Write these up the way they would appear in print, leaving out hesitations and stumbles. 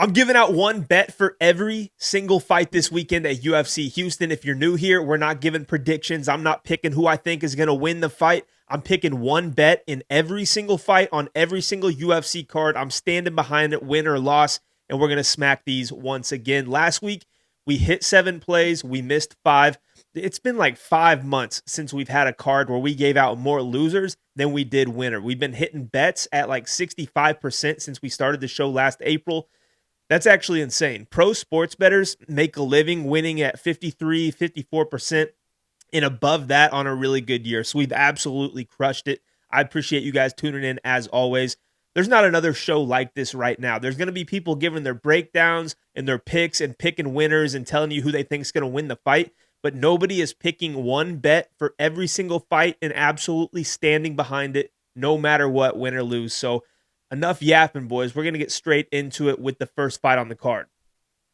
I'm giving out one bet for every single fight this weekend at UFC Houston. If you're new here, we're not giving predictions. I'm not picking who I think is going to win the fight. I'm picking one bet in every single fight on every single UFC card. I'm standing behind it, win or loss, and we're going to smack these once again. Last week, we hit 7 plays. We missed 5. It's been like 5 months since we've had a card where we gave out more losers than we did winner. We've been hitting bets at like 65% since we started the show last April. That's actually insane. Pro sports bettors make a living winning at 53, 54% and above that on a really good year. So we've absolutely crushed it. I appreciate you guys tuning in as always. There's not another show like this right now. There's going to be people giving their breakdowns and their picks and picking winners and telling you who they think is going to win the fight. But nobody is picking one bet for every single fight and absolutely standing behind it no matter what, win or lose. So enough yapping, boys. We're going to get straight into it with the first fight on the card.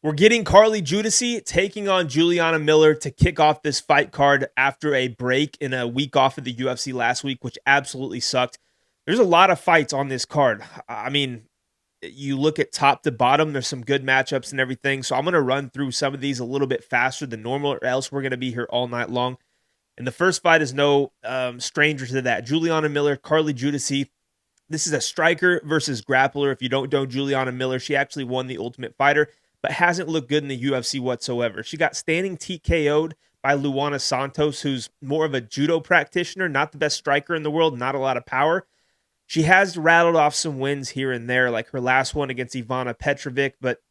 We're getting Carly Judice taking on Juliana Miller to kick off this fight card after a break in a week off of the UFC last week, which absolutely sucked. There's a lot of fights on this card. I mean, you look at top to bottom, there's some good matchups and everything. So I'm going to run through some of these a little bit faster than normal, or else we're going to be here all night long. And the first fight is no stranger to that. Juliana Miller, Carly Judice. This is a striker versus grappler. If you don't know Juliana Miller, she actually won the Ultimate Fighter, but hasn't looked good in the UFC whatsoever. She got standing TKO'd by Luana Santos, who's more of a judo practitioner, not the best striker in the world, not a lot of power. She has rattled off some wins here and there, like her last one against Ivana Petrovic, but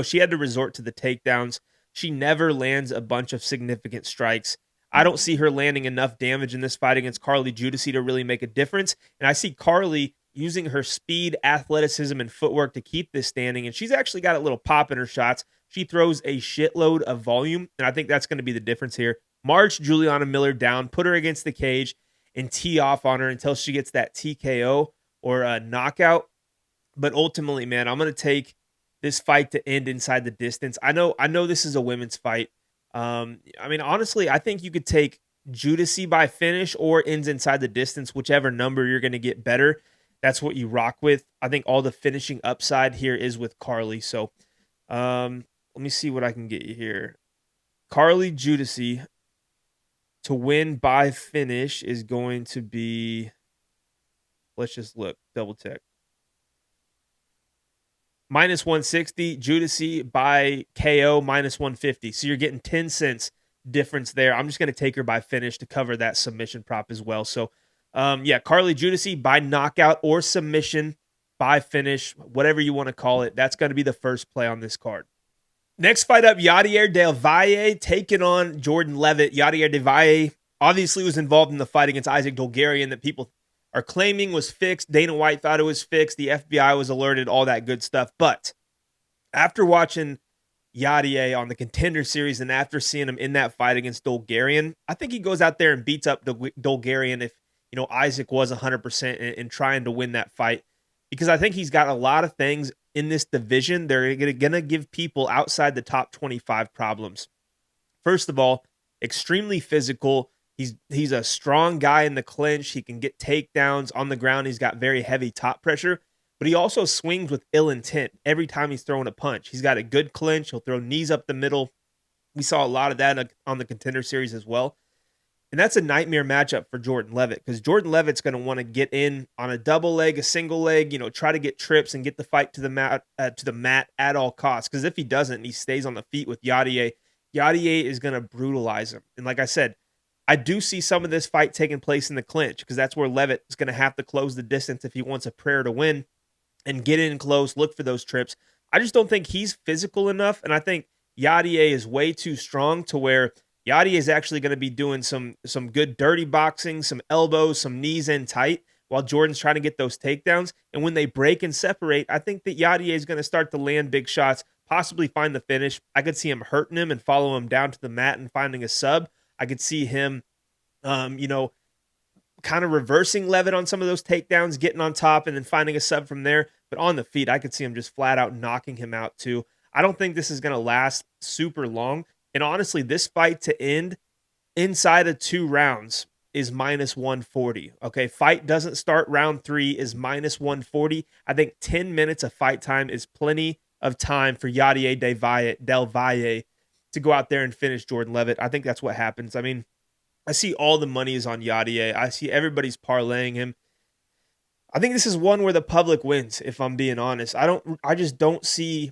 she had to resort to the takedowns. She never lands a bunch of significant strikes. I don't see her landing enough damage in this fight against Carly Judice to really make a difference. And I see Carly using her speed, athleticism, and footwork to keep this standing. And she's actually got a little pop in her shots. She throws a shitload of volume, and I think that's going to be the difference here. March Juliana Miller down, put her against the cage, and tee off on her until she gets that TKO or a knockout. But ultimately, man, I'm going to take this fight to end inside the distance. I know this is a women's fight. Honestly, I think you could take Judice by finish or ends inside the distance, whichever number you're going to get better. That's what you rock with. I think all the finishing upside here is with Carly. So let me see what I can get you here. Carly Judice to win by finish is going to be, let's just look, double check. Minus 160, Judice by KO, minus 150. So you're getting 10 cents difference there. I'm just going to take her by finish to cover that submission prop as well. So, Carly Judice by knockout or submission by finish, whatever you want to call it. That's going to be the first play on this card. Next fight up, Yadier Del Valle taking on Jordan Leavitt. Yadier Del Valle obviously was involved in the fight against Isaac Dolgarian that people are claiming was fixed. Dana White thought it was fixed. The FBI was alerted, all that good stuff. But after watching Yadier on the Contender Series and after seeing him in that fight against Dolgarian, I think he goes out there and beats up Dolgarian if Isaac was 100% in trying to win that fight. Because I think he's got a lot of things in this division that are going to give people outside the top 25 problems. First of all, extremely physical. He's a strong guy in the clinch. He can get takedowns on the ground. He's got very heavy top pressure, but he also swings with ill intent every time he's throwing a punch. He's got a good clinch. He'll throw knees up the middle. We saw a lot of that on the Contender Series as well. And that's a nightmare matchup for Jordan Leavitt because Jordan Leavitt's going to want to get in on a double leg, a single leg, try to get trips and get the fight to the mat at all costs. Because if he doesn't, and he stays on the feet with Yadier is going to brutalize him. And like I said, I do see some of this fight taking place in the clinch because that's where Leavitt is going to have to close the distance if he wants a prayer to win and get in close, look for those trips. I just don't think he's physical enough, and I think Yadier is way too strong to where Yadier is actually going to be doing some good dirty boxing, some elbows, some knees in tight, while Jordan's trying to get those takedowns. And when they break and separate, I think that Yadier is going to start to land big shots, possibly find the finish. I could see him hurting him and follow him down to the mat and finding a sub. I could see him, kind of reversing Leavitt on some of those takedowns, getting on top and then finding a sub from there. But on the feet, I could see him just flat out knocking him out too. I don't think this is going to last super long. And honestly, this fight to end inside of 2 rounds is minus 140. Okay, fight doesn't start round 3 is minus 140. I think 10 minutes of fight time is plenty of time for Yadier Del Valle to go out there and finish Jordan Leavitt. I think that's what happens. I mean, I see all the money is on Yadier. I see everybody's parlaying him. I think this is one where the public wins, if I'm being honest. I just don't see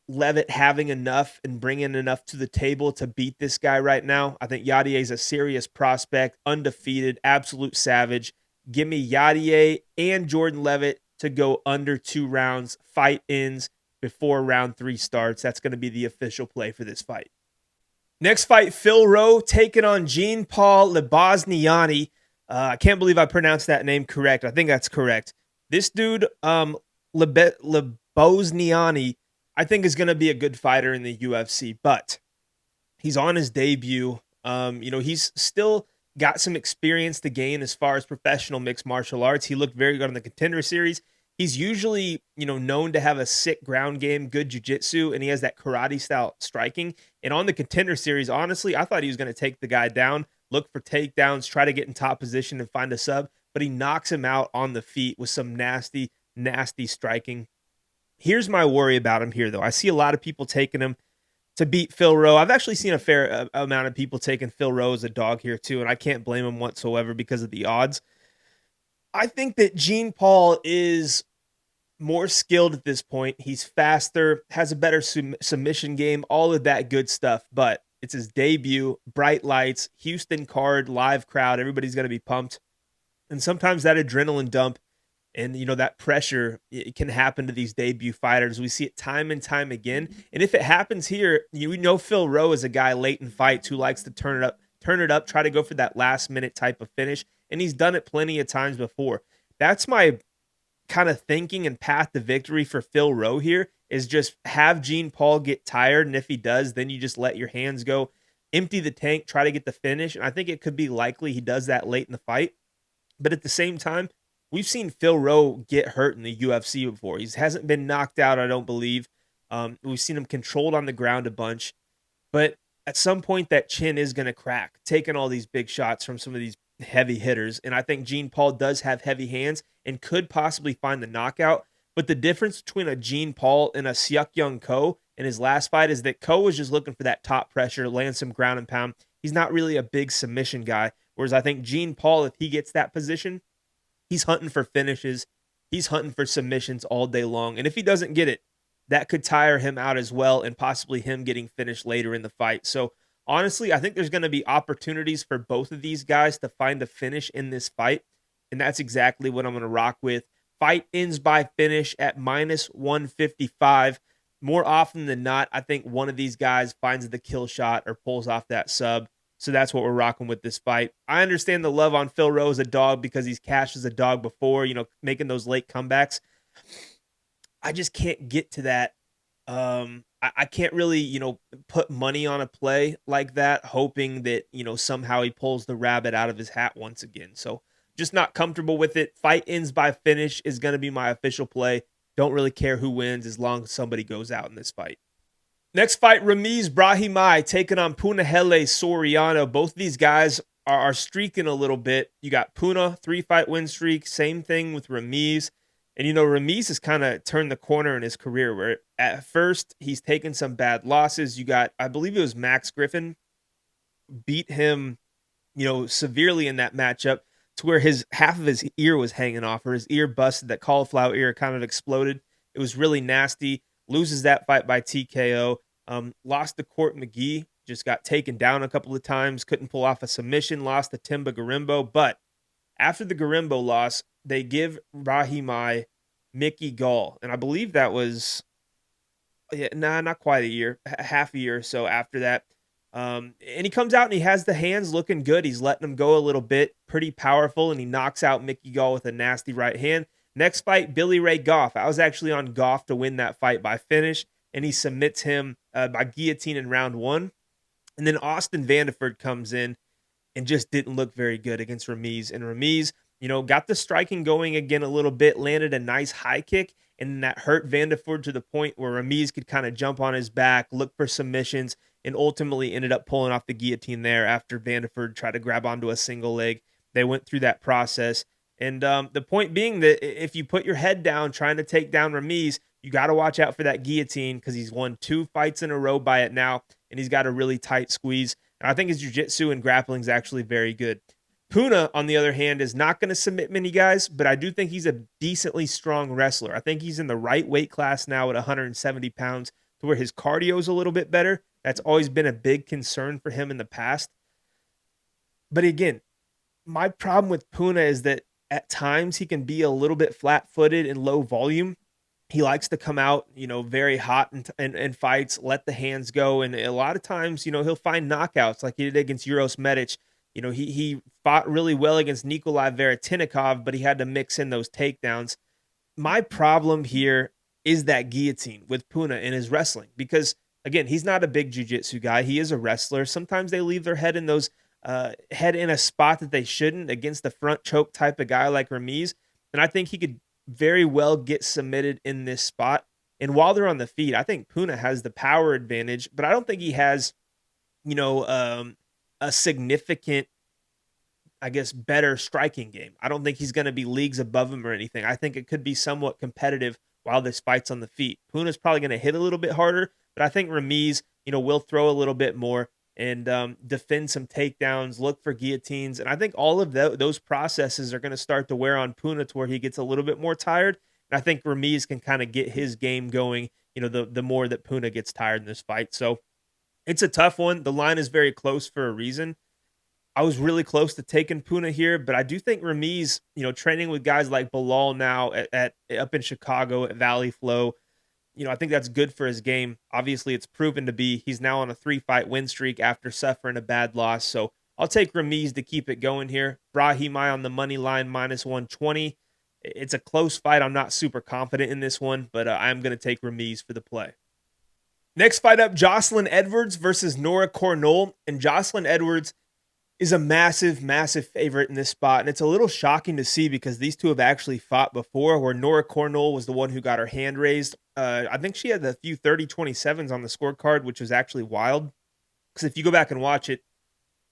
Leavitt having enough and bringing enough to the table to beat this guy right now. I think Yadier is a serious prospect, undefeated, absolute savage. Give me Yadier and Jordan Leavitt to go under 2 rounds. Fight ends before round 3 starts. That's going to be the official play for this fight. Next fight, Phil Rowe taking on Jean-Paul Lebosniani. I can't believe I pronounced that name correct. I think that's correct. This dude, Lebosniani, I think is going to be a good fighter in the UFC, but he's on his debut. He's still got some experience to gain as far as professional mixed martial arts. He looked very good on the Contender Series. He's usually, known to have a sick ground game, good jiu-jitsu, and he has that karate-style striking. And on the Contender Series, honestly, I thought he was going to take the guy down, look for takedowns, try to get in top position and find a sub, but he knocks him out on the feet with some nasty, nasty striking. Here's my worry about him here, though. I see a lot of people taking him to beat Phil Rowe. I've actually seen a fair amount of people taking Phil Rowe as a dog here, too, and I can't blame him whatsoever because of the odds. I think that Jean-Paul is more skilled at this point. He's faster, has a better submission game, all of that good stuff. But it's his debut, bright lights, Houston card, live crowd. Everybody's going to be pumped. And sometimes that adrenaline dump and, that pressure, it can happen to these debut fighters. We see it time and time again. And if it happens here, Phil Rowe is a guy late in fights who likes to turn it up, try to go for that last minute type of finish. And he's done it plenty of times before. That's my kind of thinking and path to victory for Phil Rowe here is just have Jean-Paul get tired. And if he does, then you just let your hands go, empty the tank, try to get the finish. And I think it could be likely he does that late in the fight. But at the same time, we've seen Phil Rowe get hurt in the UFC before. He hasn't been knocked out, I don't believe. We've seen him controlled on the ground a bunch. But at some point, that chin is going to crack, taking all these big shots from some of these heavy hitters. And I think Jean-Paul does have heavy hands and could possibly find the knockout. But the difference between a Jean-Paul and a Seok Young Ko in his last fight is that Ko was just looking for that top pressure, land some ground and pound. He's not really a big submission guy. Whereas I think Jean-Paul, if he gets that position, he's hunting for finishes. He's hunting for submissions all day long. And if he doesn't get it, that could tire him out as well and possibly him getting finished later in the fight. So honestly, I think there's going to be opportunities for both of these guys to find a finish in this fight. And that's exactly what I'm going to rock with. Fight ends by finish at minus 155. More often than not, I think one of these guys finds the kill shot or pulls off that sub. So that's what we're rocking with this fight. I understand the love on Phil Rowe as a dog because he's cashed as a dog before, making those late comebacks. I just can't get to that. I can't really, put money on a play like that, hoping that, somehow he pulls the rabbit out of his hat once again. So just not comfortable with it. Fight ends by finish is going to be my official play. Don't really care who wins as long as somebody goes out in this fight. Next fight, Ramiz Brahimaj taking on Puna Soriano. Both of these guys are streaking a little bit. You got Puna, 3-fight win streak. Same thing with Ramiz. And, Ramiz has kind of turned the corner in his career where at first he's taken some bad losses. You got, I believe it was Max Griffin, beat him, severely in that matchup to where half of his ear was hanging off or his ear busted. That cauliflower ear kind of exploded. It was really nasty. Loses that fight by TKO. Lost to Court McGee. Just got taken down a couple of times. Couldn't pull off a submission. Lost to Timba Garimbo. But after the Garimbo loss, they give Brahimaj Mickey Gall. And I believe that was, not quite a year. Half a year or so after that. And he comes out and he has the hands looking good. He's letting them go a little bit. Pretty powerful. And he knocks out Mickey Gall with a nasty right hand. Next fight, Billy Ray Goff. I was actually on Goff to win that fight by finish, and he submits him by guillotine in round 1. And then Austin Vanderford comes in and just didn't look very good against Ramiz. And Ramiz, got the striking going again a little bit, landed a nice high kick, and that hurt Vanderford to the point where Ramiz could kind of jump on his back, look for submissions, and ultimately ended up pulling off the guillotine there after Vanderford tried to grab onto a single leg. They went through that process. And the point being that if you put your head down trying to take down Ramiz, You got to watch out for that guillotine because he's won 2 fights in a row by it now, and he's got a really tight squeeze. And I think his jiu-jitsu and grappling is actually very good. Puna, on the other hand, is not going to submit many guys, but I do think he's a decently strong wrestler. I think he's in the right weight class now at 170 pounds to where his cardio is a little bit better. That's always been a big concern for him in the past. But again, my problem with Puna is that at times he can be a little bit flat-footed and low volume. He likes to come out, very hot and fights, let the hands go. And a lot of times, he'll find knockouts like he did against Uros Medic. He fought really well against Nikolai Veretinikov, but he had to mix in those takedowns. My problem here is that guillotine with Puna in his wrestling because, again, he's not a big jiu-jitsu guy. He is a wrestler. Sometimes they leave their head in a spot that they shouldn't against the front choke type of guy like Ramiz. And I think he could very well get submitted in this spot. And while they're on the feet, I think Puna has the power advantage, but I don't think he has, a significant, I guess, better striking game. I don't think he's going to be leagues above him or anything. I think it could be somewhat competitive while this fight's on the feet. Puna's probably going to hit a little bit harder, but I think Ramiz, will throw a little bit more and defend some takedowns, look for guillotines. And I think all of those processes are going to start to wear on Puna to where he gets a little bit more tired. And I think Ramiz can kind of get his game going, the more that Puna gets tired in this fight. So it's a tough one. The line is very close for a reason. I was really close to taking Puna here, but I do think Ramiz, training with guys like Bilal now at up in Chicago at Valle Flow, I think that's good for his game. Obviously, it's proven to be. He's now on a 3-fight win streak after suffering a bad loss. So I'll take Ramiz to keep it going here. Brahimaj on the money line, -120. It's a close fight. I'm not super confident in this one, but I'm going to take Ramiz for the play. Next fight up, Jocelyn Edwards versus Nora Cornolle. And Jocelyn Edwards is a massive, massive favorite in this spot. And it's a little shocking to see because these two have actually fought before, where Nora Cornolle was the one who got her hand raised. I think she had a few 30-27s on the scorecard, which was actually wild. Because if you go back and watch it,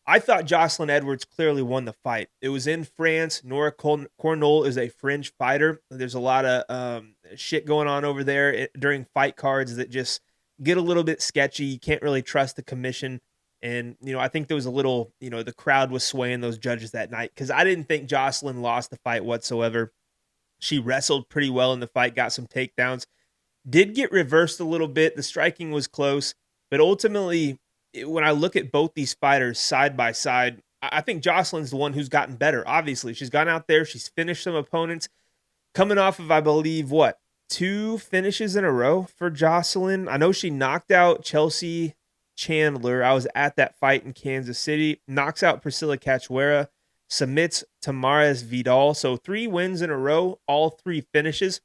I thought Jocelyn Edwards clearly won the fight. It was in France. Nora Cornolle is a fringe fighter. There's a lot of shit going on over there during fight cards that just get a little bit sketchy. You can't really trust the commission. And, I think there was a little, the crowd was swaying those judges that night because I didn't think Jocelyn lost the fight whatsoever. She wrestled pretty well in the fight, got some takedowns, did get reversed a little bit. The striking was close, but ultimately, when I look at both these fighters side by side, I think Jocelyn's the one who's gotten better. Obviously, she's gone out there, she's finished some opponents, coming off of, I believe, 2 finishes in a row for Jocelyn. I know she knocked out Chelsea Chandler. I was at that fight in Kansas City. Knocks out Priscilla Cachoeira. Submits Tamares Vidal. So 3 wins in a row, all 3 finishes.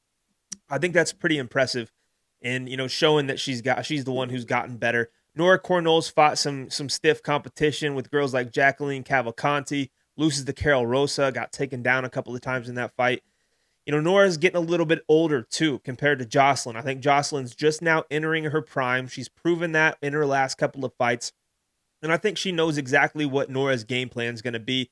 I think that's pretty impressive. And, showing that she's the one who's gotten better. Nora Cornolle's fought some stiff competition with girls like Jacqueline Cavalcanti. Loses to Carol Rosa. Got taken down a couple of times in that fight. Nora's getting a little bit older too compared to Jocelyn. I think Jocelyn's just now entering her prime. She's proven that in her last couple of fights. And I think she knows exactly what Nora's game plan is going to be.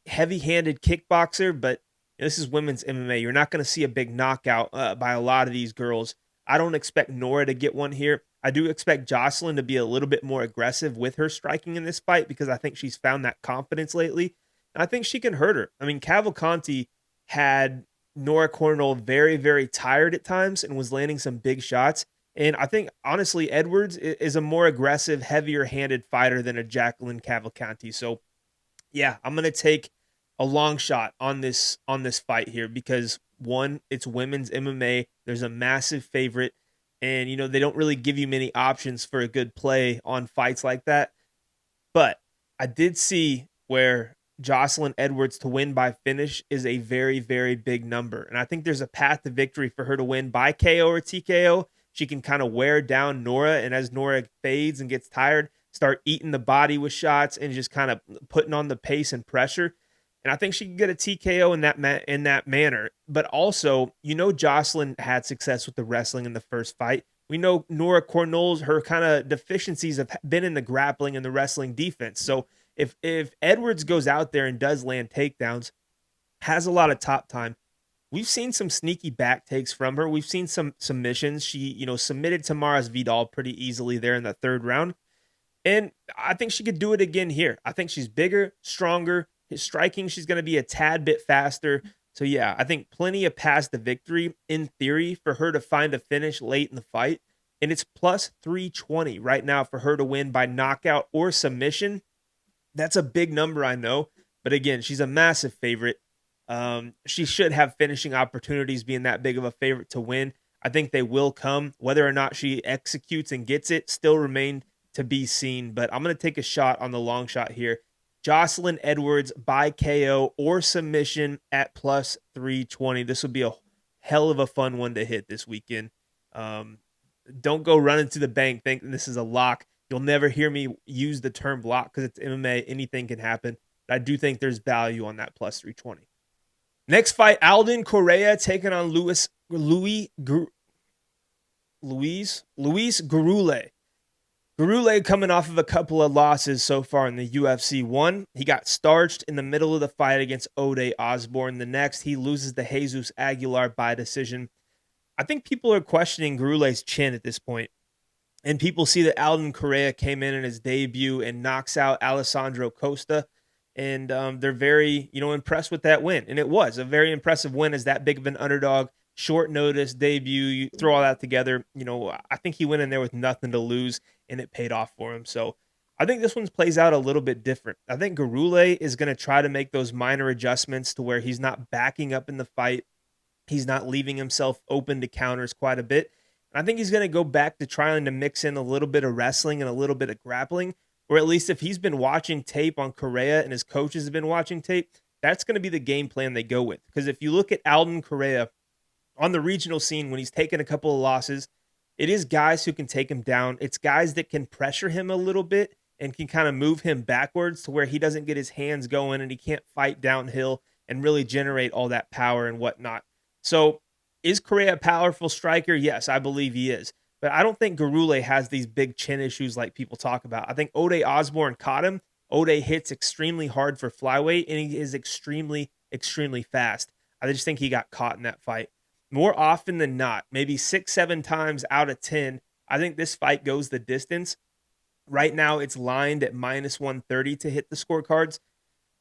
Heavy-handed kickboxer, but this is women's MMA. You're not going to see a big knockout by a lot of these girls. I don't expect Nora to get one here. I do expect Jocelyn to be a little bit more aggressive with her striking in this fight because I think she's found that confidence lately. And I think she can hurt her. I mean, Cavalcanti had Nora Cornolle very, very tired at times and was landing some big shots. And I think, honestly, Edwards is a more aggressive, heavier-handed fighter than a Jacqueline Cavalcanti. So, yeah, I'm going to take a long shot on this fight here because, one, it's women's MMA. There's a massive favorite. And, they don't really give you many options for a good play on fights like that. But I did see where Jocelyn Edwards to win by finish is a very, very big number. And I think there's a path to victory for her to win by KO or TKO. She can kind of wear down Nora, and as Nora fades and gets tired, start eating the body with shots and just kind of putting on the pace and pressure. And I think she can get a TKO in that manner. But also, Jocelyn had success with the wrestling in the first fight. We know Nora Cornolle's, her kind of deficiencies have been in the grappling and the wrestling defense. So if Edwards goes out there and does land takedowns, has a lot of top time, we've seen some sneaky back takes from her. We've seen some submissions. She, submitted Tamara's Vidal pretty easily there in the third round. And I think she could do it again here. I think she's bigger, stronger. His striking, she's going to be a tad bit faster. So, yeah, I think plenty of paths to victory in theory for her to find a finish late in the fight. And it's plus 320 right now for her to win by knockout or submission. That's a big number, I know. But again, she's a massive favorite. She should have finishing opportunities being that big of a favorite to win. I think they will come. Whether or not she executes and gets it still remain to be seen, but I'm going to take a shot on the long shot here. Jocelyn Edwards by KO or submission at plus 320. This would be a hell of a fun one to hit this weekend. Don't go running to the bank thinking this is a lock. You'll never hear me use the term lock because it's MMA. Anything can happen. But I do think there's value on that plus 320. Next fight, Alden Coria taking on Luis Gurule. Gurule coming off of a couple of losses so far in the UFC. One, he got starched in the middle of the fight against Ode Osborne. The next, he loses to Jesus Aguilar by decision. I think people are questioning Gurule's chin at this point. And people see that Alden Coria came in his debut and knocks out Alessandro Costa. And they're very, impressed with that win. And it was a very impressive win as that big of an underdog. Short notice debut, you throw all that together. I think he went in there with nothing to lose, and it paid off for him. So I think this one plays out a little bit different. I think Gurule is going to try to make those minor adjustments to where he's not backing up in the fight. He's not leaving himself open to counters quite a bit. And I think he's going to go back to trying to mix in a little bit of wrestling and a little bit of grappling, or at least if he's been watching tape on Coria and his coaches have been watching tape, that's going to be the game plan they go with. Because if you look at Alden Coria on the regional scene, when he's taken a couple of losses, it is guys who can take him down. It's guys that can pressure him a little bit and can kind of move him backwards to where he doesn't get his hands going and he can't fight downhill and really generate all that power and whatnot. So is Coria a powerful striker? Yes, I believe he is. But I don't think Gurule has these big chin issues like people talk about. I think Ode Osborne caught him. Ode hits extremely hard for flyweight, and he is extremely, extremely fast. I just think he got caught in that fight. More often than not, maybe 6-7 times out of 10, I think this fight goes the distance. Right now, it's lined at minus 130 to hit the scorecards.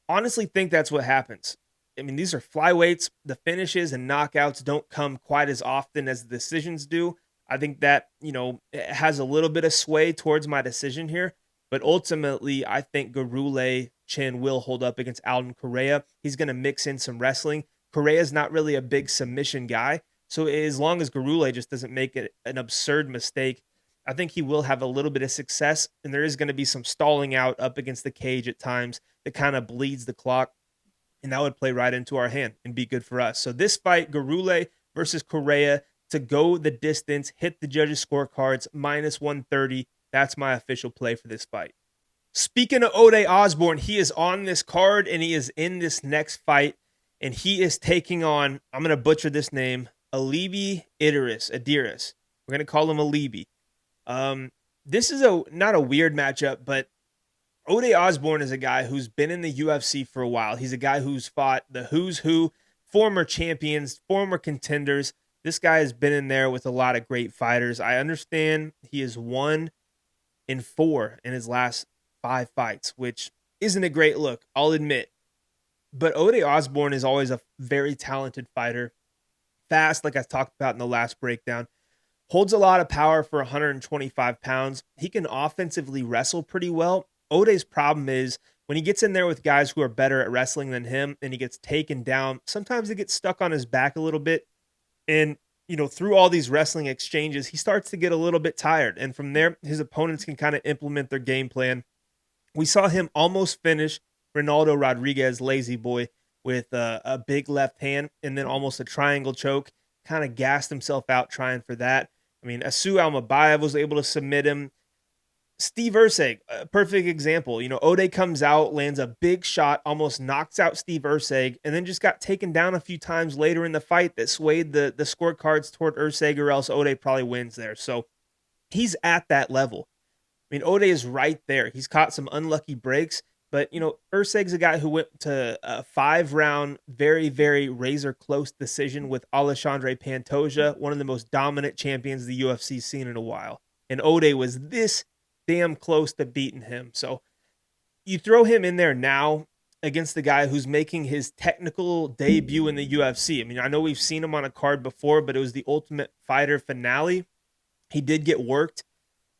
Honestly, think that's what happens. I mean, these are flyweights. The finishes and knockouts don't come quite as often as the decisions do. I think that, it has a little bit of sway towards my decision here. But ultimately, I think Gurule chin will hold up against Alden Coria. He's going to mix in some wrestling. Correa's not really a big submission guy. So as long as Gurule just doesn't make it an absurd mistake, I think he will have a little bit of success. And there is going to be some stalling out up against the cage at times that kind of bleeds the clock. And that would play right into our hand and be good for us. So this fight, Gurule versus Coria, to go the distance, hit the judges' scorecards, minus 130. That's my official play for this fight. Speaking of Ode Osborne, he is on this card and he is in this next fight. And he is taking on, I'm going to butcher this name, Idiris. We're going to call him Alibi. This is not a weird matchup, but Ode Osborne is a guy who's been in the UFC for a while. He's a guy who's fought the who's who, former champions, former contenders. This guy has been in there with a lot of great fighters. I understand he is 1-4 in his last 5 fights, which isn't a great look, I'll admit. But Ode Osborne is always a very talented fighter. Fast, like I talked about in the last breakdown. Holds a lot of power for 125 pounds. He can offensively wrestle pretty well. Ode's problem is when he gets in there with guys who are better at wrestling than him and he gets taken down, sometimes he gets stuck on his back a little bit. And, through all these wrestling exchanges, he starts to get a little bit tired. And from there, his opponents can kind of implement their game plan. We saw him almost finish Ronaldo Rodriguez, lazy boy, with a big left hand and then almost a triangle choke. Kind of gassed himself out trying for that. I mean, Asu Almabayev was able to submit him. Steve Erceg, a perfect example. Ode comes out, lands a big shot, almost knocks out Steve Erceg, and then just got taken down a few times later in the fight that swayed the scorecards toward Erceg, or else Ode probably wins there. So he's at that level. I mean, Ode is right there. He's caught some unlucky breaks, But, Urseg's a guy who went to a 5-round, very, very razor close decision with Alexandre Pantoja, one of the most dominant champions the UFC's seen in a while. And Ode was this damn close to beating him. So you throw him in there now against the guy who's making his technical debut in the UFC. I mean, I know we've seen him on a card before, but it was the Ultimate Fighter finale. He did get worked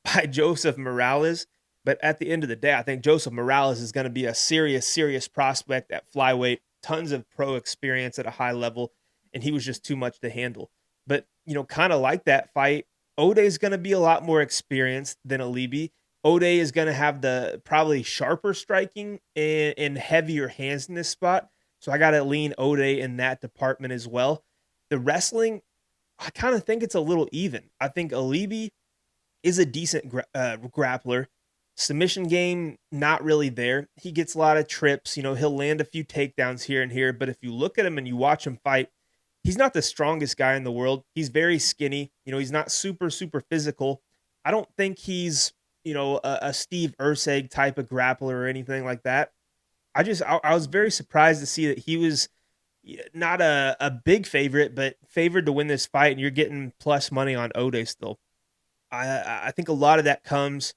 by Joseph Morales. But at the end of the day, I think Joseph Morales is going to be a serious, serious prospect at flyweight. Tons of pro experience at a high level, and he was just too much to handle. But, kind of like that fight, Ode is going to be a lot more experienced than Alibi. Ode is going to have the probably sharper striking and heavier hands in this spot. So I got to lean Ode in that department as well. The wrestling, I kind of think it's a little even. I think Alibi is a decent grappler. Submission game, not really there. He gets a lot of trips. He'll land a few takedowns here and here. But if you look at him and you watch him fight, he's not the strongest guy in the world. He's very skinny. He's not super, super physical. I don't think he's, a Steve Urseg type of grappler or anything like that. I was very surprised to see that he was not a big favorite, but favored to win this fight. And you're getting plus money on Ode still. I think a lot of that comes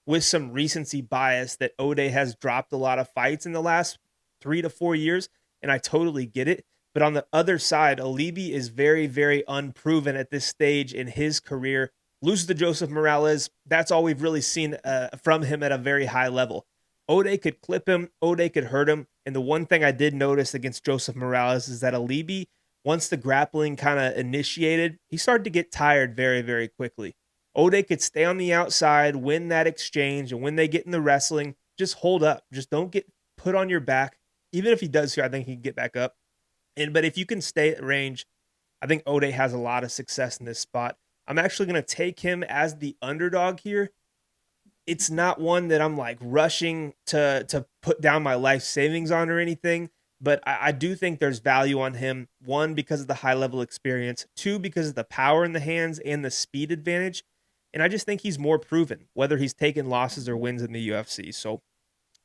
with some recency bias that Ode has dropped a lot of fights in the last 3 to 4 years, and I totally get it. But on the other side, Alibi is very, very unproven at this stage in his career. Loses to Joseph Morales. That's all we've really seen from him at a very high level. Ode could clip him. Ode could hurt him. And the one thing I did notice against Joseph Morales is that Alibi, once the grappling kind of initiated, he started to get tired very, very quickly. Ode could stay on the outside, win that exchange, and when they get in the wrestling, just hold up. Just don't get put on your back. Even if he does here, I think he can get back up. But if you can stay at range, I think Ode has a lot of success in this spot. I'm actually going to take him as the underdog here. It's not one that I'm like rushing to put down my life savings on or anything, but I do think there's value on him. 1, because of the high level experience. 2, because of the power in the hands and the speed advantage. And I just think he's more proven, whether he's taken losses or wins in the UFC. So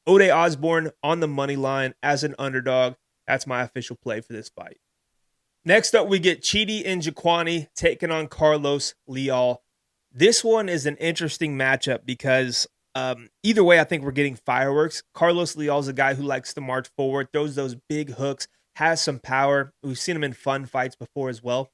Ode Osborne on the money line as an underdog. That's my official play for this fight. Next up, we get Chidi Njokuani taking on Carlos Leal. This one is an interesting matchup because either way, I think we're getting fireworks. Carlos Leal is a guy who likes to march forward, throws those big hooks, has some power. We've seen him in fun fights before as well.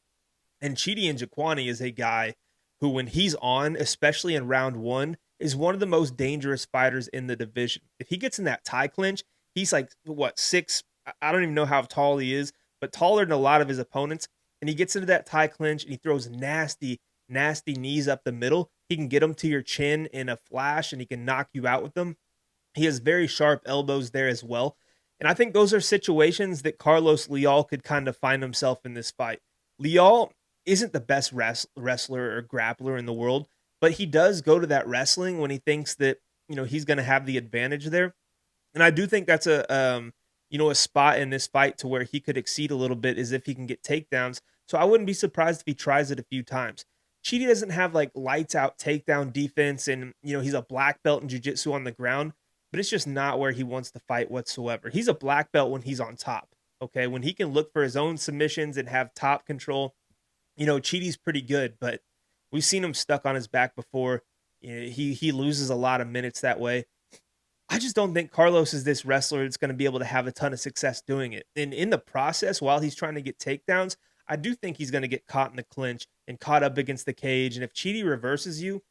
And Chidi Njokuani is a guy who, when he's on, especially in round 1, is one of the most dangerous fighters in the division. If he gets in that tie clinch, he's like, 6, I don't even know how tall he is, but taller than a lot of his opponents. And he gets into that tie clinch and he throws nasty, nasty knees up the middle. He can get them to your chin in a flash and he can knock you out with them. He has very sharp elbows there as well. And I think those are situations that Carlos Leal could kind of find himself in this fight. Leal isn't the best wrestler or grappler in the world, but he does go to that wrestling when he thinks that, he's going to have the advantage there. And I do think that's a spot in this fight to where he could exceed a little bit is if he can get takedowns. So I wouldn't be surprised if he tries it a few times. Chidi doesn't have like lights out takedown defense and, he's a black belt in jiu-jitsu on the ground, but it's just not where he wants to fight whatsoever. He's a black belt when he's on top. Okay. When he can look for his own submissions and have top control, Chidi's pretty good, but we've seen him stuck on his back before. He loses a lot of minutes that way. I just don't think Carlos is this wrestler that's going to be able to have a ton of success doing it. And in the process, while he's trying to get takedowns, I do think he's going to get caught in the clinch and caught up against the cage. And if Chidi reverses you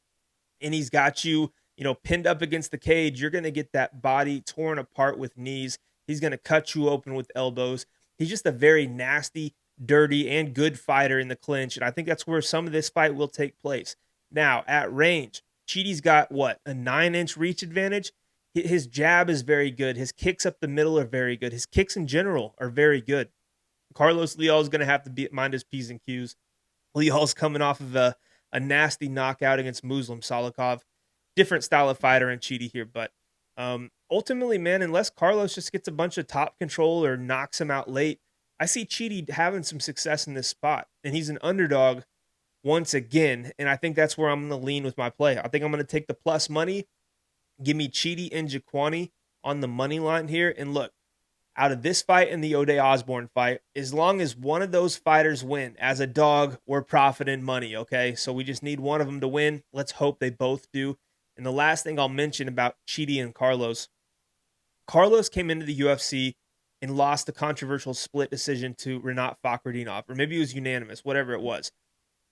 and he's got you, pinned up against the cage, you're going to get that body torn apart with knees. He's going to cut you open with elbows. He's just a very nasty, dirty, and good fighter in the clinch. And I think that's where some of this fight will take place. Now, at range, Chidi's got, a 9-inch reach advantage? His jab is very good. His kicks up the middle are very good. His kicks in general are very good. Carlos Leal is going to have to mind his P's and Q's. Leal's coming off of a nasty knockout against Muslim Salikov. Different style of fighter in Chidi here, but ultimately, man, unless Carlos just gets a bunch of top control or knocks him out late, I see Chidi having some success in this spot, and he's an underdog once again, and I think that's where I'm going to lean with my play. I think I'm going to take the plus money. Give me Chidi Njokuani on the money line here. And look, out of this fight and the O'Day Osborne fight, as long as one of those fighters win, as a dog, we're profiting money, okay? So we just need one of them to win. Let's hope they both do. And the last thing I'll mention about Chidi and Carlos. Carlos came into the UFC and lost a controversial split decision to Rinat Fakhretdinov, or maybe it was unanimous, whatever it was.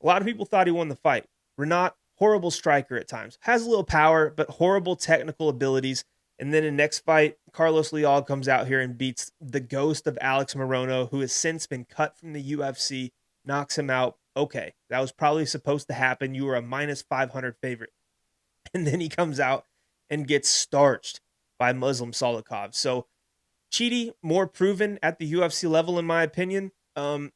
A lot of people thought he won the fight. Rinat, horrible striker at times. Has a little power, but horrible technical abilities. And then in next fight, Carlos Leal comes out here and beats the ghost of Alex Morono, who has since been cut from the UFC, knocks him out. Okay, that was probably supposed to happen. You were a minus 500 favorite. And then he comes out and gets starched by Muslim Salikov. So Chidi, more proven at the UFC level, in my opinion.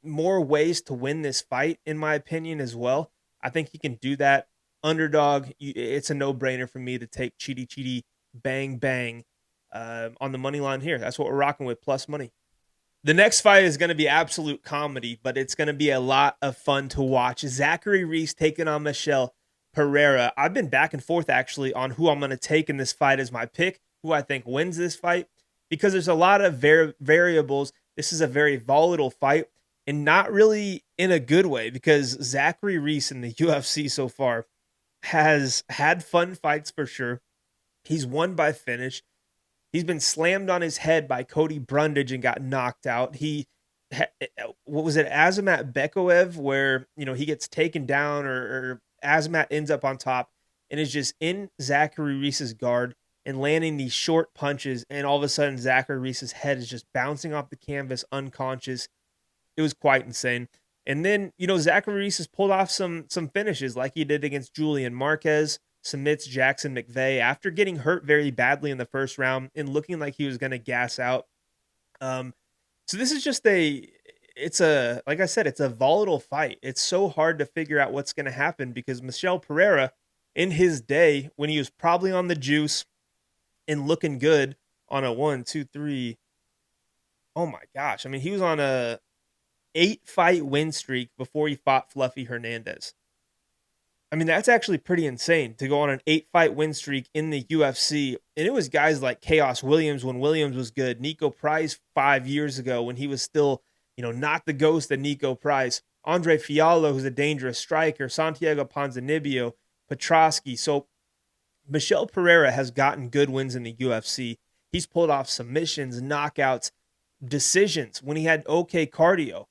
More ways to win this fight, in my opinion, as well. I think he can do that. Underdog, it's a no-brainer for me to take Chidi, bang, bang on the money line here. That's what we're rocking with, plus money. The next fight is going to be absolute comedy, but it's going to be a lot of fun to watch. Zachary Reese taking on Michel Pereira. I've been back and forth, actually, on who I'm going to take in this fight as my pick, who I think wins this fight, because there's a lot of variables. This is a very volatile fight, and not really in a good way, because Zachary Reese in the UFC so far has had fun fights for sure. He's won by finish. He's been slammed on his head by Cody Brundage and got knocked out. What was it, Azamat Bekoev, where, he gets taken down, or Azamat ends up on top and is just in Zachary Reese's guard and landing these short punches, and all of a sudden Zachary Reese's head is just bouncing off the canvas unconscious. It was quite insane. And then, Zachary Reese has pulled off some finishes like he did against Julian Marquez, submits Jackson McVeigh after getting hurt very badly in the first round and looking like he was going to gas out. So this is just like I said, it's a volatile fight. It's so hard to figure out what's going to happen, because Michel Pereira, in his day, when he was probably on the juice and looking good on a 1, 2, 3, oh my gosh. I mean, he was on a 8-fight win streak before he fought Fluffy Hernandez. I mean, that's actually pretty insane to go on an 8-fight win streak in the UFC. And it was guys like Chaos Williams when Williams was good, Nico Price 5 years ago when he was still, not the ghost of Nico Price, Andre Fiallo, who's a dangerous striker, Santiago Ponzinibbio, Petrosky. So Michel Pereira has gotten good wins in the UFC. He's pulled off submissions, knockouts, decisions when he had okay cardio.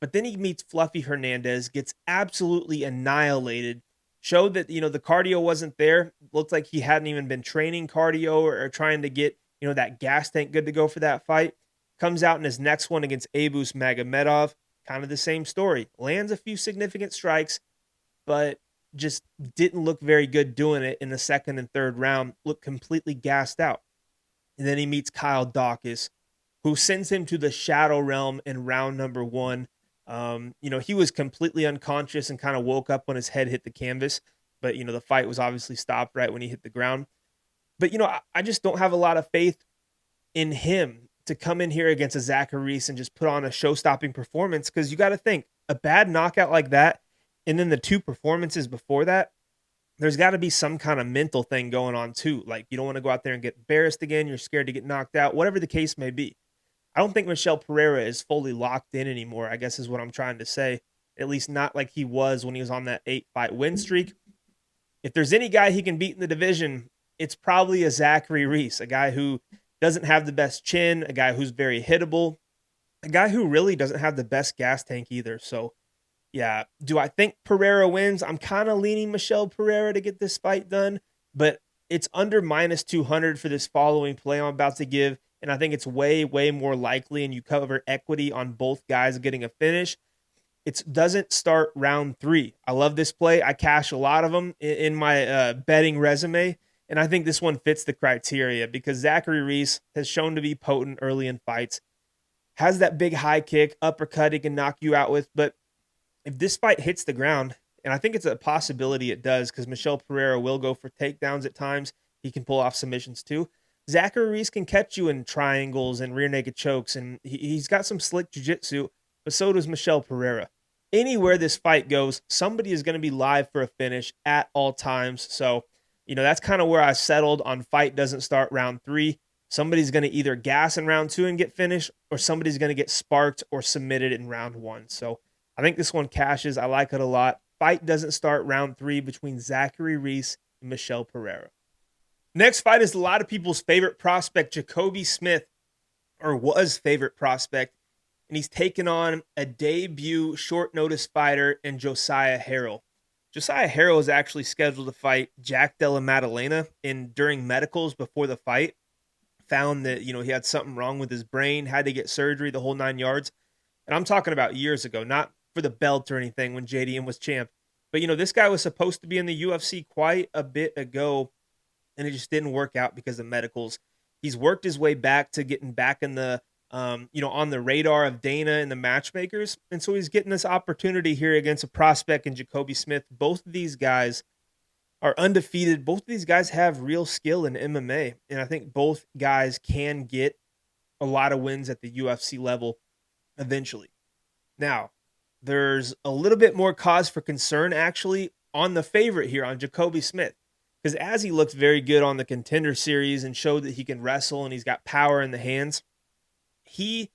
But then he meets Fluffy Hernandez, gets absolutely annihilated, showed that, the cardio wasn't there. Looked like he hadn't even been training cardio or trying to get, that gas tank good to go for that fight. Comes out in his next one against Abus Magomedov. Kind of the same story. Lands a few significant strikes, but just didn't look very good doing it in the second and third round. Looked completely gassed out. And then he meets Kyle Dawkins, who sends him to the Shadow Realm in round number 1. He was completely unconscious and kind of woke up when his head hit the canvas. But, the fight was obviously stopped right when he hit the ground. But, I just don't have a lot of faith in him to come in here against a Zachary Reese and just put on a show-stopping performance, because you got to think, a bad knockout like that, and then the 2 performances before that, there's got to be some kind of mental thing going on too. Like, you don't want to go out there and get embarrassed again. You're scared to get knocked out, whatever the case may be. I don't think Michel Pereira is fully locked in anymore, I guess is what I'm trying to say. At least not like he was when he was on that 8-fight win streak. If there's any guy he can beat in the division, it's probably a Zachary Reese, a guy who doesn't have the best chin, a guy who's very hittable, a guy who really doesn't have the best gas tank either. So, yeah, do I think Pereira wins? I'm kind of leaning Michel Pereira to get this fight done, but it's under minus 200 for this following play I'm about to give. And I think it's way, way more likely, and you cover equity on both guys getting a finish. It doesn't start round 3. I love this play. I cash a lot of them in my betting resume, and I think this one fits the criteria because Zachary Reese has shown to be potent early in fights, has that big high kick, uppercut he can knock you out with. But if this fight hits the ground, and I think it's a possibility it does because Michel Pereira will go for takedowns at times. He can pull off submissions too. Zachary Reese can catch you in triangles and rear naked chokes, and he's got some slick jiu-jitsu, but so does Michel Pereira. Anywhere this fight goes, somebody is going to be live for a finish at all times. So, that's kind of where I settled on fight doesn't start round 3. Somebody's going to either gas in round 2 and get finished, or somebody's going to get sparked or submitted in round 1. So I think this one cashes. I like it a lot. Fight doesn't start round 3 between Zachary Reese and Michel Pereira. Next fight is a lot of people's favorite prospect, Jacoby Smith, or was favorite prospect, and he's taken on a debut short notice fighter in Josiah Harrell. Josiah Harrell is actually scheduled to fight Jack Della Maddalena, and during medicals before the fight, found that, he had something wrong with his brain, had to get surgery, the whole 9 yards. And I'm talking about years ago, not for the belt or anything when JDM was champ. But, this guy was supposed to be in the UFC quite a bit ago, and it just didn't work out because of medicals. He's worked his way back to getting back in the, on the radar of Dana and the matchmakers. And so he's getting this opportunity here against a prospect in Jacoby Smith. Both of these guys are undefeated. Both of these guys have real skill in MMA. And I think both guys can get a lot of wins at the UFC level eventually. Now, there's a little bit more cause for concern actually on the favorite here, on Jacoby Smith. Because as he looked very good on the Contender Series and showed that he can wrestle and he's got power in the hands, he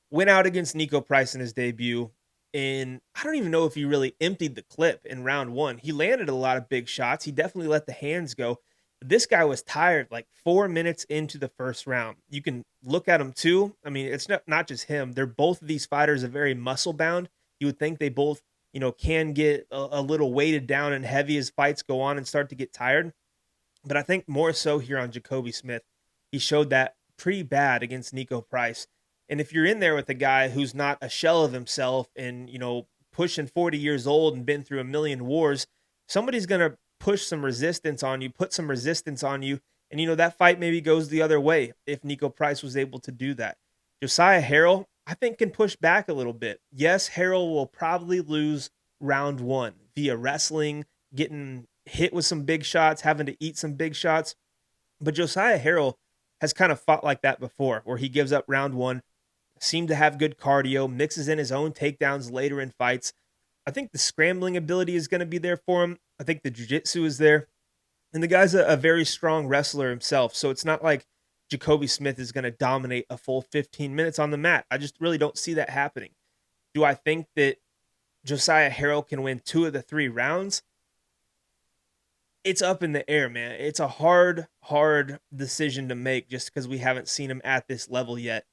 went out against Nico Price in his debut, and I don't even know if he really emptied the clip in round 1. He landed a lot of big shots. He definitely let the hands go. But this guy was tired like 4 minutes into the first round. You can look at him too. I mean, it's not just him. They're both of these fighters are very muscle bound. You would think they both can get a little weighted down and heavy as fights go on and start to get tired. But I think more so here on Jacoby Smith, he showed that pretty bad against Nico Price. And if you're in there with a guy who's not a shell of himself and, pushing 40 years old and been through a million wars, somebody's going to push some resistance on you, put some resistance on you. And, that fight maybe goes the other way if Nico Price was able to do that. Josiah Harrell, I think, can push back a little bit. Yes, Harrell will probably lose round 1 via wrestling, getting hit with some big shots, having to eat some big shots. But Josiah Harrell has kind of fought like that before, where he gives up round 1, seemed to have good cardio, mixes in his own takedowns later in fights. I think the scrambling ability is going to be there for him. I think the jiu-jitsu is there. And the guy's a very strong wrestler himself. So it's not like Jacoby Smith is going to dominate a full 15 minutes on the mat. I just really don't see that happening. Do I think that Josiah Harrell can win 2 of the 3 rounds? It's up in the air, man. It's a hard decision to make just because we haven't seen him at this level yet.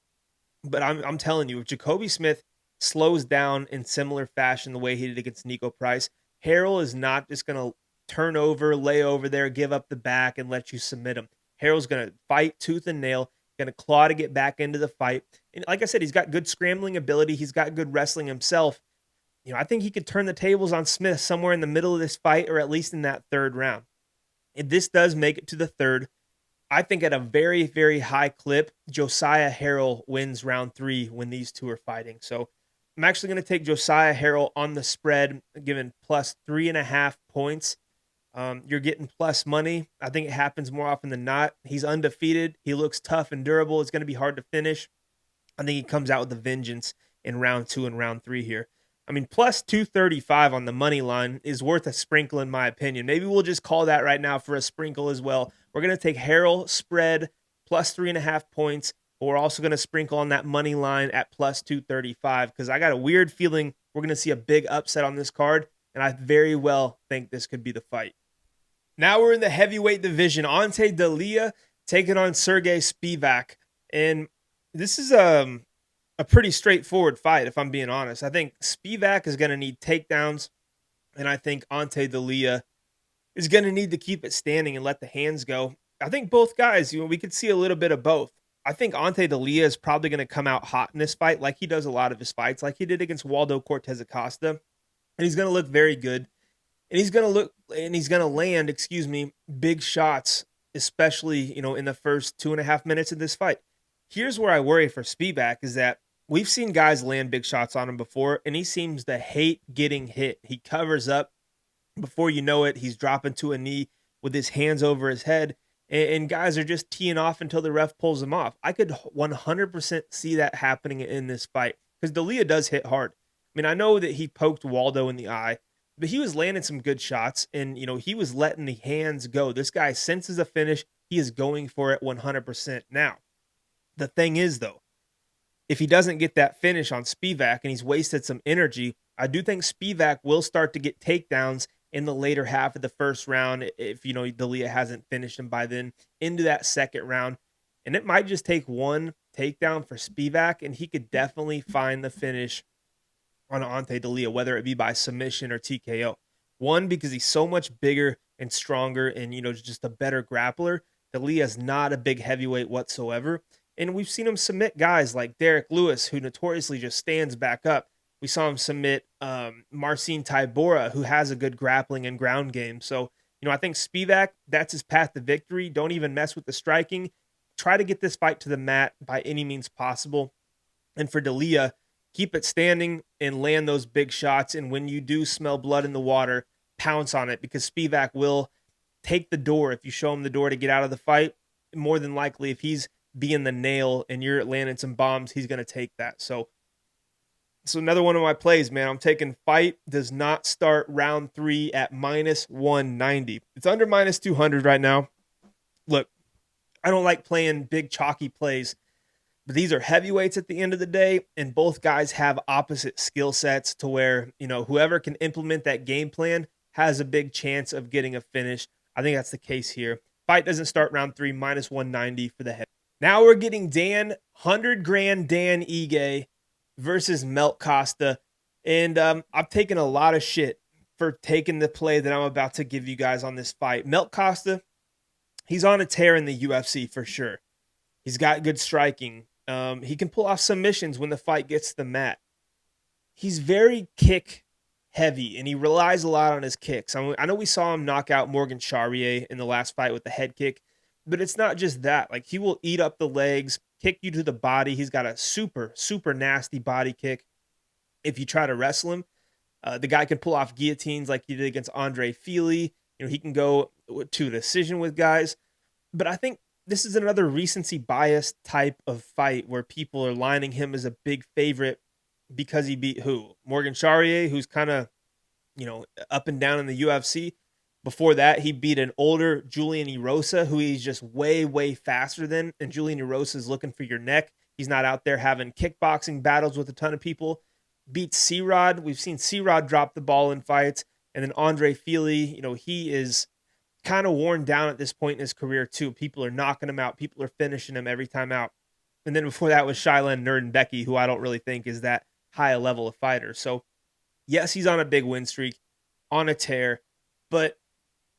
But I'm telling you, if Jacoby Smith slows down in similar fashion the way he did against Nico Price, Harrell is not just going to turn over, lay over there, give up the back, and let you submit him. Harrell's going to fight tooth and nail, going to claw to get back into the fight. And like I said, he's got good scrambling ability. He's got good wrestling himself. I think he could turn the tables on Smith somewhere in the middle of this fight, or at least in that 3rd round. If this does make it to the 3rd, I think at a very, very high clip, Josiah Harrell wins round 3 when these two are fighting. So I'm actually going to take Josiah Harrell on the spread, given plus 3.5 points. You're getting plus money. I think it happens more often than not. He's undefeated. He looks tough and durable. It's going to be hard to finish. I think he comes out with a vengeance in round 2 and round 3 here. I mean, plus 235 on the money line is worth a sprinkle in my opinion. Maybe we'll just call that right now for a sprinkle as well. We're going to take Harrell spread plus 3.5 points, but we're also going to sprinkle on that money line at plus 235 because I got a weird feeling we're going to see a big upset on this card, and I very well think this could be the fight. Now we're in the heavyweight division. Ante Delija taking on Sergey Spivac, and this is a pretty straightforward fight, if I'm being honest. I think Spivac is going to need takedowns, and I think Ante Delija is going to need to keep it standing and let the hands go. I think both guys, we could see a little bit of both. I think Ante Delija is probably going to come out hot in this fight, like he does a lot of his fights, like he did against Waldo Cortez Acosta, and he's going to look very good. And he's going to land, big shots, especially, in the first 2.5 minutes of this fight. Here's where I worry for Spivac is that we've seen guys land big shots on him before, and he seems to hate getting hit. He covers up. Before you know it, he's dropping to a knee with his hands over his head, and guys are just teeing off until the ref pulls him off. I could 100% see that happening in this fight because Delija does hit hard. I mean, I know that he poked Waldo in the eye, but he was landing some good shots, and, he was letting the hands go. This guy senses a finish. He is going for it 100%. Now, the thing is, though, if he doesn't get that finish on Spivac and he's wasted some energy, I do think Spivac will start to get takedowns in the later half of the first round if, Delija hasn't finished him by then, into that second round. And it might just take one takedown for Spivac, and he could definitely find the finish on Ante Delija, whether it be by submission or TKO. One, because he's so much bigger and stronger and, just a better grappler. Delia's not a big heavyweight whatsoever. And we've seen him submit guys like Derek Lewis, who notoriously just stands back up. We saw him submit Marcin Tybura, who has a good grappling and ground game. So, I think Spivac, that's his path to victory. Don't even mess with the striking. Try to get this fight to the mat by any means possible. And for Delija, keep it standing and land those big shots. And when you do smell blood in the water, pounce on it, because Spivac will take the door. If you show him the door to get out of the fight, more than likely, if he's being the nail and you're landing some bombs, he's going to take that. So another one of my plays, man. I'm taking fight does not start round 3 at minus 190. It's under minus 200 right now. Look, I don't like playing big chalky plays, but these are heavyweights at the end of the day, and both guys have opposite skill sets to where, whoever can implement that game plan has a big chance of getting a finish. I think that's the case here. Fight doesn't start round 3, minus 190 for the head. Now we're getting 100 grand Dan Ige versus Melt Costa. And I've taken a lot of shit for taking the play that I'm about to give you guys on this fight. Melt Costa, he's on a tear in the UFC for sure. He's got good striking. He can pull off submissions when the fight gets to the mat. He's very kick heavy, and he relies a lot on his kicks. I know we saw him knock out Morgan Charrier in the last fight with the head kick, but it's not just that. Like, he will eat up the legs, kick you to the body. He's got a super, super nasty body kick. If you try to wrestle him, the guy can pull off guillotines like he did against Andre Fili. He can go to a decision with guys. But I think this is another recency bias type of fight where people are lining him as a big favorite because he beat who? Morgan Charrier, who's kind of, up and down in the UFC. Before that, he beat an older Julian Erosa, who he's just way, way faster than. And Julian Erosa is looking for your neck. He's not out there having kickboxing battles with a ton of people. Beat C-Rod. We've seen C-Rod drop the ball in fights. And then Andre Fili, he is kind of worn down at this point in his career too. People are knocking him out. People are finishing him every time out. And then before that was Shilan Nerdenbecky, who I don't really think is that high a level of fighter. So yes, he's on a big win streak, on a tear. But,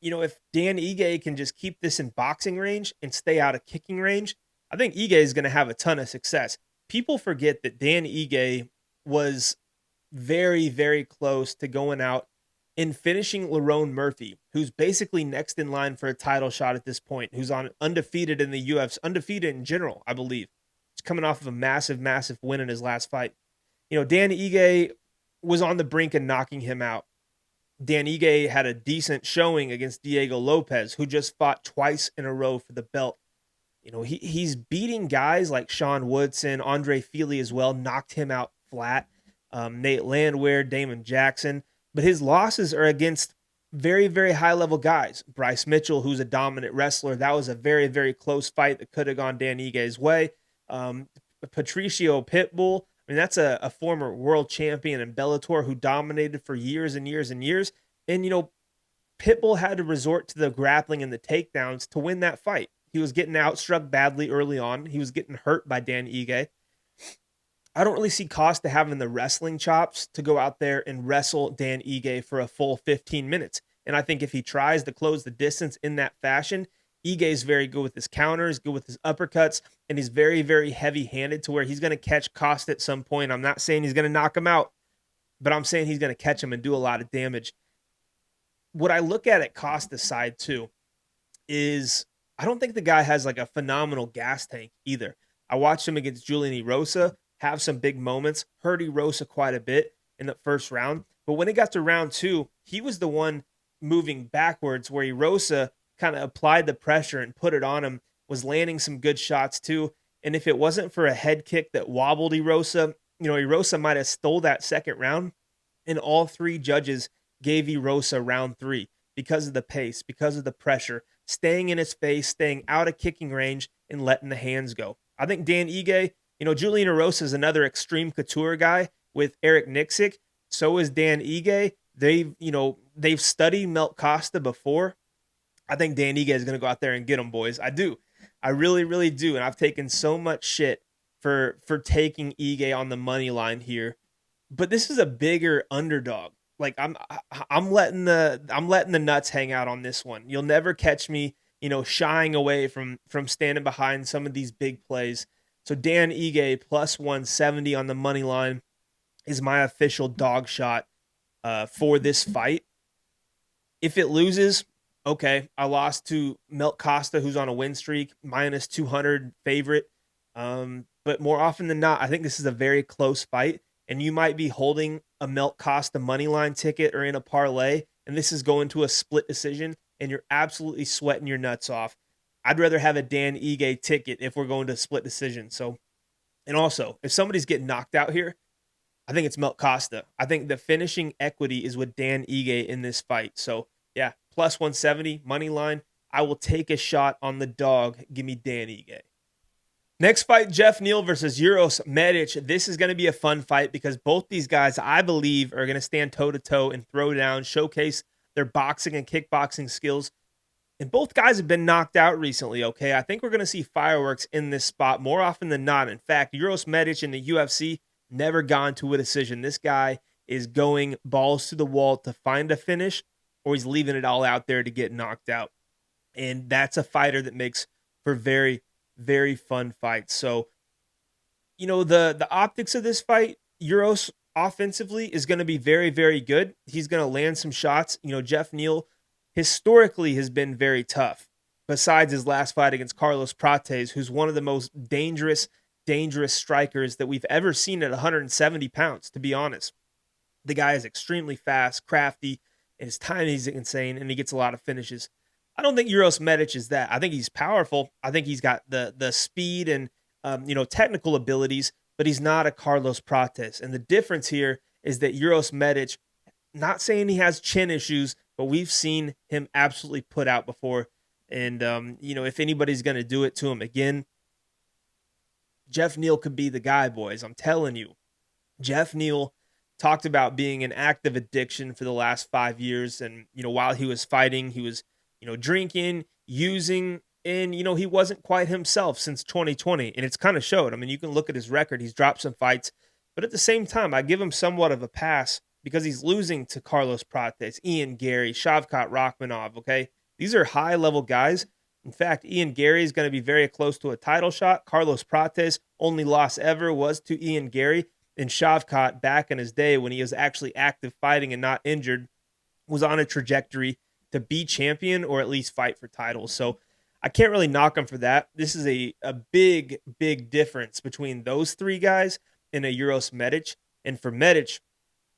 if Dan Ige can just keep this in boxing range and stay out of kicking range, I think Ige is going to have a ton of success. People forget that Dan Ige was very, very close to going out and finishing Lerone Murphy, who's basically next in line for a title shot at this point, who's on undefeated in the UFC, undefeated in general, I believe. He's coming off of a massive, massive win in his last fight. Dan Ige was on the brink of knocking him out. Dan Ige had a decent showing against Diego Lopez, who just fought twice in a row for the belt. He's beating guys like Sean Woodson, Andre Fili as well, knocked him out flat. Nate Landwehr, Damon Jackson. But his losses are against very, very high-level guys. Bryce Mitchell, who's a dominant wrestler. That was a very, very close fight that could have gone Dan Ige's way. Patricio Pitbull, that's a former world champion in Bellator who dominated for years and years and years. And, Pitbull had to resort to the grappling and the takedowns to win that fight. He was getting outstruck badly early on. He was getting hurt by Dan Ige. I don't really see Costa having the wrestling chops to go out there and wrestle Dan Ige for a full 15 minutes. And I think if he tries to close the distance in that fashion, Ige is very good with his counters, good with his uppercuts, and he's very, very heavy-handed to where he's going to catch Costa at some point. I'm not saying he's going to knock him out, but I'm saying he's going to catch him and do a lot of damage. What I look at Costa's side, too, is I don't think the guy has like a phenomenal gas tank either. I watched him against Julian Erosa have some big moments, hurt Erosa quite a bit in the first round. But when it got to round 2, he was the one moving backwards where Erosa kind of applied the pressure and put it on him, was landing some good shots too. And if it wasn't for a head kick that wobbled Erosa, Erosa might have stole that second round. And all 3 judges gave Erosa round 3. because of the pace, because of the pressure, staying in his face, staying out of kicking range, and letting the hands go. I think Dan Ige, Julian Erosa is another extreme couture guy with Eric Nixick. So is Dan Ige. They've studied Melt Costa before. I think Dan Ige is going to go out there and get them, boys. I do. I really, really do. And I've taken so much shit for taking Ige on the money line here. But this is a bigger underdog. Like I'm letting the nuts hang out on this one. You'll never catch me, shying away from standing behind some of these big plays. So Dan Ige plus 170 on the money line is my official dog shot for this fight. If it loses, okay, I lost to Melt Costa, who's on a win streak, minus 200 favorite. But more often than not, I think this is a very close fight, and you might be holding a Melt Costa money line ticket or in a parlay, and this is going to a split decision, and you're absolutely sweating your nuts off. I'd rather have a Dan Ige ticket if we're going to split decision. So, and also, if somebody's getting knocked out here, I think it's Melt Costa. I think the finishing equity is with Dan Ige in this fight. So, yeah, plus 170, money line. I will take a shot on the dog. Give me Dan Ige. Next fight, Jeff Neal versus Uros Medic. This is going to be a fun fight because both these guys, I believe, are going to stand toe-to-toe and throw down, showcase their boxing and kickboxing skills. And both guys have been knocked out recently, okay? I think we're going to see fireworks in this spot more often than not. In fact, Uros Medic in the UFC never gone to a decision. This guy is going balls to the wall to find a finish, or he's leaving it all out there to get knocked out. And that's a fighter that makes for very, very fun fights. So, the optics of this fight, Uros offensively is going to be very, very good. He's going to land some shots. Jeff Neal historically has been very tough. Besides his last fight against Carlos Prates, who's one of the most dangerous strikers that we've ever seen at 170 pounds, to be honest. The guy is extremely fast, crafty, and his timing is insane, and he gets a lot of finishes. I don't think Uros Medic is that. I think he's powerful. I think he's got the speed and technical abilities, but he's not a Carlos Prates. And the difference here is that Uros Medic, not saying he has chin issues, but we've seen him absolutely put out before. And if anybody's going to do it to him again, Jeff Neal could be the guy, boys. I'm telling you. Jeff Neal talked about being an active addiction for the last 5 years. And, while he was fighting, he was, drinking, using, and, he wasn't quite himself since 2020. And it's kind of showed. I mean, you can look at his record. He's dropped some fights. But at the same time, I give him somewhat of a pass because he's losing to Carlos Prates, Ian Gary, Shavkat Rakhmonov, okay? These are high-level guys. In fact, Ian Gary is going to be very close to a title shot. Carlos Prates' only loss ever was to Ian Gary. And Shavkat, back in his day when he was actually active fighting and not injured, was on a trajectory to be champion or at least fight for titles. So I can't really knock him for that. This is a big, big difference between those three guys and a Uros Medic. And for Medic,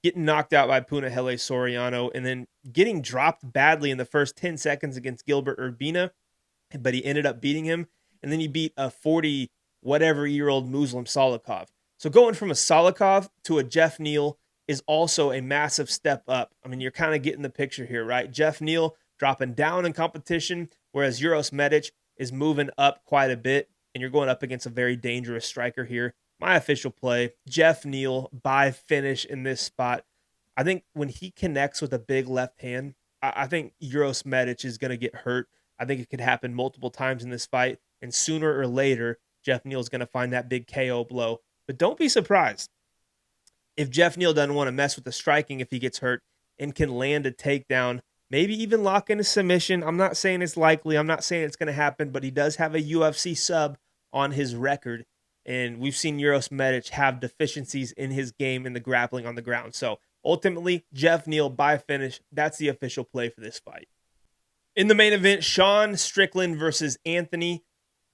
getting knocked out by Puna Soriano and then getting dropped badly in the first 10 seconds against Gilbert Urbina, but he ended up beating him. And then he beat a 40-whatever-year-old Muslim Salikov. So going from a Salikov to a Jeff Neal is also a massive step up. I mean, you're kind of getting the picture here, right? Jeff Neal dropping down in competition, whereas Uros Medic is moving up quite a bit, and you're going up against a very dangerous striker here. My official play, Jeff Neal by finish in this spot. I think when he connects with a big left hand, I think Uros Medic is going to get hurt. I think it could happen multiple times in this fight, and sooner or later, Jeff Neal is going to find that big KO blow. But don't be surprised if Jeff Neal doesn't want to mess with the striking if he gets hurt and can land a takedown, maybe even lock in a submission. I'm not saying it's likely. I'm not saying it's going to happen, but he does have a UFC sub on his record. And we've seen Uros Medic have deficiencies in his game in the grappling on the ground. So ultimately, Jeff Neal by finish. That's the official play for this fight. In the main event, Sean Strickland versus Anthony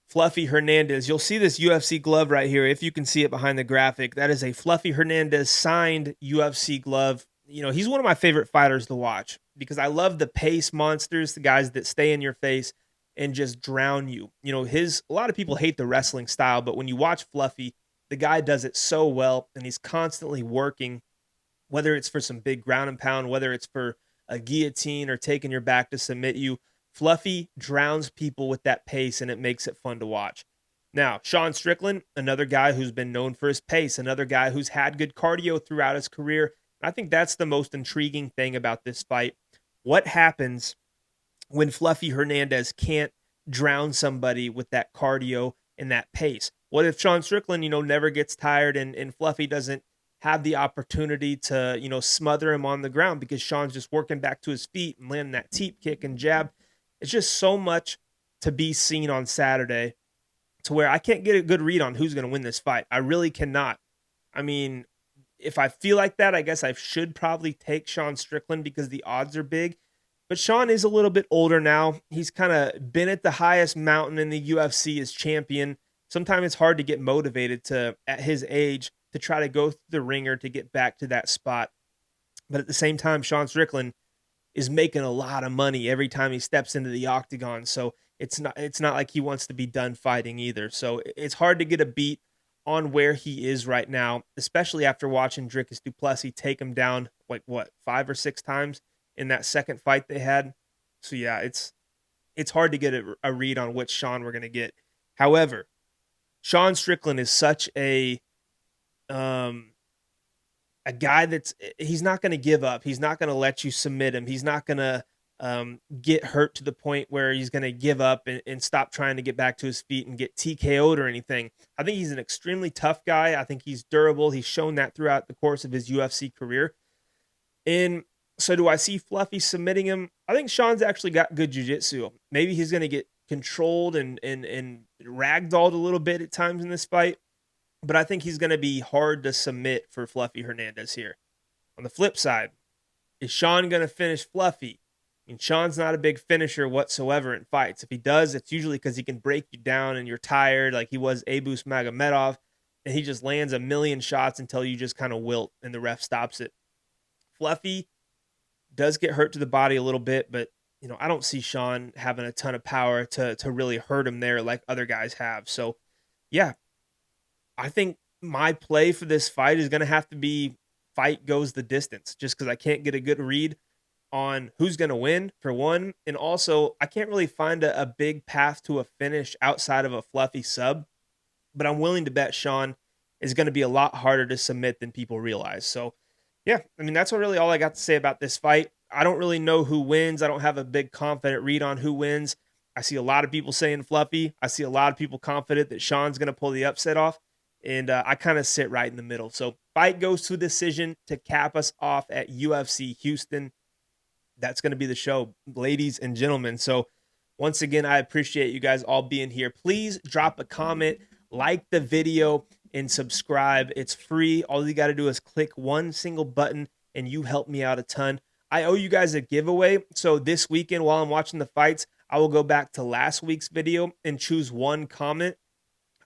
Fluffy Hernandez. You'll see this UFC glove right here, if you can see it behind the graphic. That is a Fluffy Hernandez signed UFC glove. He's one of my favorite fighters to watch because I love the pace monsters, the guys that stay in your face and just drown you. A lot of people hate the wrestling style, but when you watch Fluffy, the guy does it so well, and he's constantly working, whether it's for some big ground and pound, whether it's for a guillotine or taking your back to submit you. Fluffy drowns people with that pace, and it makes it fun to watch. Now, Sean Strickland, another guy who's been known for his pace, another guy who's had good cardio throughout his career. I think that's the most intriguing thing about this fight. What happens when Fluffy Hernandez can't drown somebody with that cardio and that pace? What if Sean Strickland, never gets tired and Fluffy doesn't have the opportunity to, smother him on the ground because Sean's just working back to his feet and landing that teep kick and jab? It's just so much to be seen on Saturday to where I can't get a good read on who's going to win this fight. I really cannot. I mean, if I feel like that, I guess I should probably take Sean Strickland because the odds are big. But Sean is a little bit older now. He's kind of been at the highest mountain in the UFC as champion. Sometimes it's hard to get motivated at his age, to try to go through the ringer to get back to that spot. But at the same time, Sean Strickland is making a lot of money every time he steps into the octagon. So it's not like he wants to be done fighting either. So it's hard to get a beat on where he is right now, especially after watching Dricus du Plessis take him down 5 or 6 times in that second fight they had. So yeah, it's hard to get a read on which Sean we're going to get. However, Sean Strickland is such a guy he's not going to give up. He's not going to let you submit him. He's not going to get hurt to the point where he's going to give up and stop trying to get back to his feet and get TKO'd or anything. I think he's an extremely tough guy. I think he's durable. He's shown that throughout the course of his UFC career. And so do I see Fluffy submitting him? I think Sean's actually got good jiu-jitsu. Maybe he's going to get controlled and ragdolled a little bit at times in this fight, but I think he's going to be hard to submit for Fluffy Hernandez here. On the flip side, is Sean going to finish Fluffy? I mean, Sean's not a big finisher whatsoever in fights. If he does, it's usually because he can break you down and you're tired, like he was Abus Magomedov, and he just lands a million shots until you just kind of wilt and the ref stops it. Fluffy does get hurt to the body a little bit, but I don't see Sean having a ton of power to really hurt him there like other guys have. So yeah, I think my play for this fight is going to have to be fight goes the distance, just because I can't get a good read on who's going to win, for one. And also, I can't really find a big path to a finish outside of a Fluffy sub. But I'm willing to bet Sean is going to be a lot harder to submit than people realize. So, yeah, I mean, that's really all I got to say about this fight. I don't really know who wins. I don't have a big confident read on who wins. I see a lot of people saying Fluffy. I see a lot of people confident that Sean's going to pull the upset off. And I kind of sit right in the middle. So fight goes to a decision to cap us off at UFC Houston. That's going to be the show, ladies and gentlemen. So once again, I appreciate you guys all being here. Please drop a comment, like the video, and subscribe. It's free. All you got to do is click one single button, and you help me out a ton. I owe you guys a giveaway. So this weekend, while I'm watching the fights, I will go back to last week's video and choose one comment.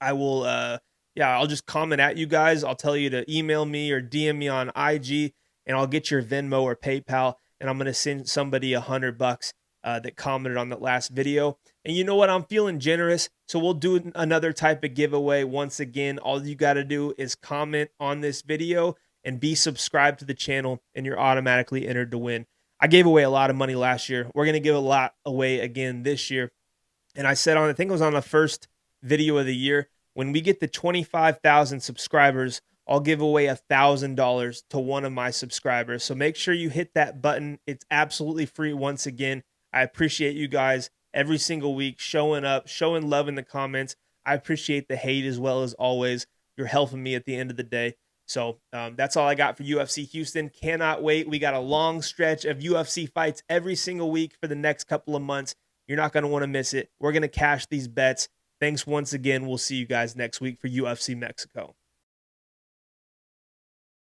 I will, I'll just comment at you guys. I'll tell you to email me or DM me on IG, and I'll get your Venmo or PayPal, and I'm going to send somebody $100 that commented on that last video. And you know what? I'm feeling generous, so we'll do another type of giveaway. Once again, all you got to do is comment on this video and be subscribed to the channel, and you're automatically entered to win. I gave away a lot of money last year. We're going to give a lot away again this year. And I said I think it was on the first video of the year, when we get to 25,000 subscribers, I'll give away $1,000 to one of my subscribers. So make sure you hit that button. It's absolutely free. Once again, I appreciate you guys every single week showing up, showing love in the comments. I appreciate the hate as well as always. You're helping me at the end of the day. So that's all I got for UFC Houston. Cannot wait. We got a long stretch of UFC fights every single week for the next couple of months. You're not going to want to miss it. We're going to cash these bets. Thanks once again. We'll see you guys next week for UFC Mexico.